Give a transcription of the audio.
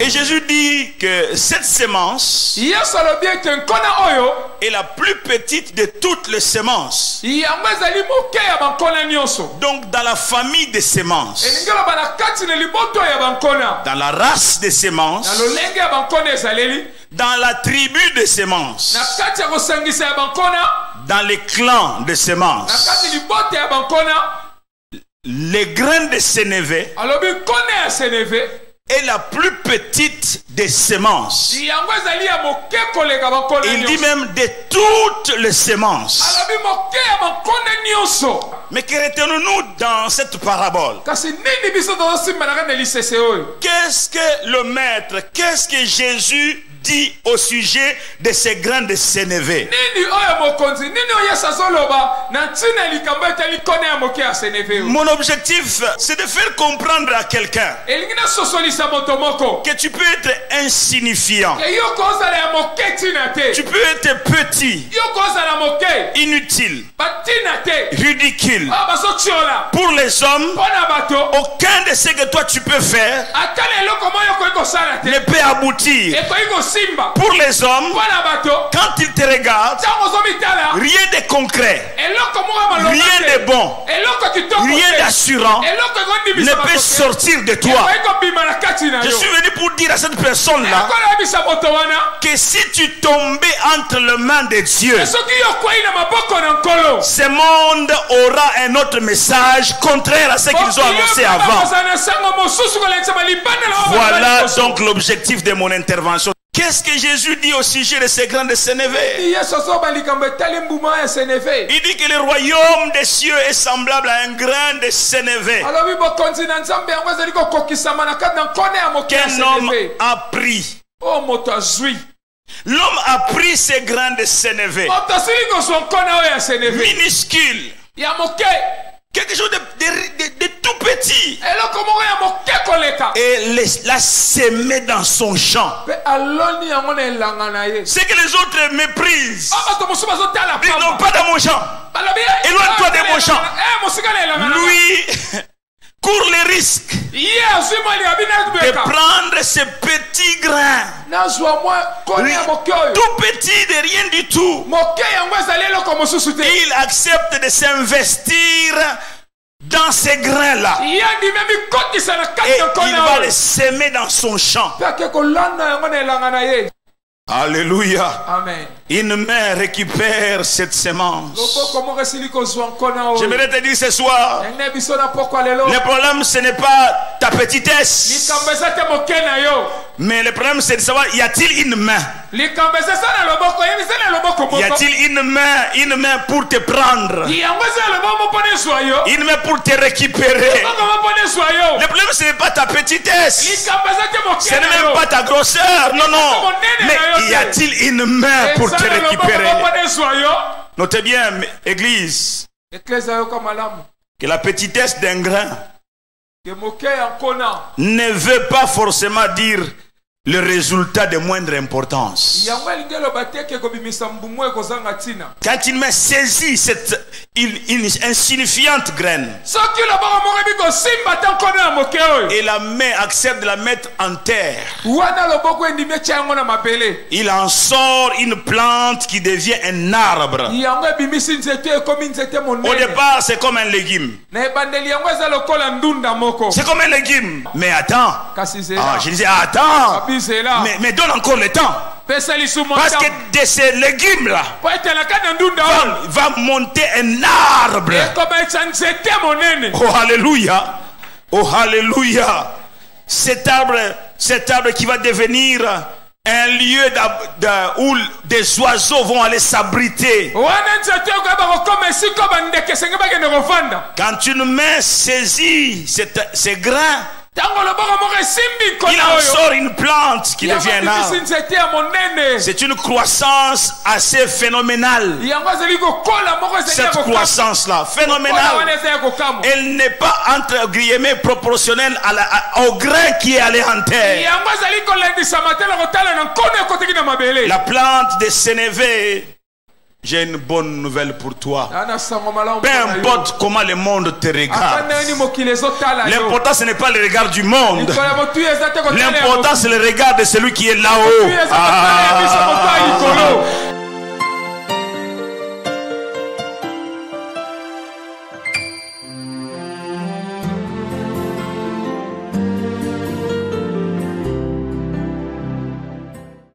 Et Jésus dit que cette semence est la plus petite de toutes les semences. Donc dans la famille des semences, dans la race des semences, dans la tribu des semences, dans les clans de semences, les graines de sénévé est la plus petite des semences. Il dit même de toutes les semences. Mais que retenons-nous dans cette parabole? Qu'est-ce que le maître, qu'est-ce que Jésus dit au sujet de ces graines de sénévé? Mon objectif, c'est de faire comprendre à quelqu'un que tu peux être insignifiant, tu peux être petit, inutile, ridicule. Pour les hommes, aucun de ce que toi tu peux faire ne peut aboutir. Pour les hommes, quand ils te regardent, rien de concret, rien de bon, rien d'assurant ne peut sortir de toi. Je suis venu pour dire à cette personne-là que si tu tombais entre les mains de Dieu, ce monde aura un autre message contraire à ce qu'ils ont annoncé avant. Voilà donc l'objectif de mon intervention. Qu'est-ce que Jésus dit au sujet de ces grains de sénévé? Il dit que le royaume des cieux est semblable à un grain de sénévé qu'un homme a pris. L'homme a pris ces grains de sénévé minuscules, quelque chose de tout petit, et l'a sémé dans son champ. C'est que les autres méprisent. Ils n'ont pas dans mon champ. Éloigne-toi de mon champ. Lui court le risque de prendre ce petit grain, tout petit, de rien du tout. Il accepte de s'investir dans ces grains-là, et il va les semer dans son champ. Alléluia. Amen. Une main récupère cette semence. J'aimerais te dire ce soir, le problème ce n'est pas ta petitesse, mais le problème c'est de savoir, y a-t-il une main? Y a-t-il une main pour te prendre, une main pour te récupérer? Le problème ce n'est pas ta petitesse, ce n'est même pas ta grosseur, non, non, mais y a-t-il une main pour te récupérer? Notez bien, Église, que la petitesse d'un grain ne veut pas forcément dire le résultat de moindre importance. Quand il m'a saisi cette insignifiante graine et la main accepte de la mettre en terre, il en sort une plante qui devient un arbre. Au départ c'est comme un légume, c'est comme un légume, mais attends, je disais attends, mais donne encore le temps, parce que de ces légumes là va monter un arbre. Oh alléluia, oh alléluia. Cet arbre qui va devenir un lieu où des oiseaux vont aller s'abriter. Quand une main saisit ces grains, il en sort une plante qui devient un arbre. C'est une croissance assez phénoménale. Cette croissance-là, phénoménale, elle n'est pas entre guillemets proportionnelle au grain qui est allé en terre. La plante de sénévé J'ai une bonne nouvelle pour toi. Peu importe comment le monde te regarde. L'important ce n'est pas le regard du monde. L'important c'est le regard de celui qui est là-haut.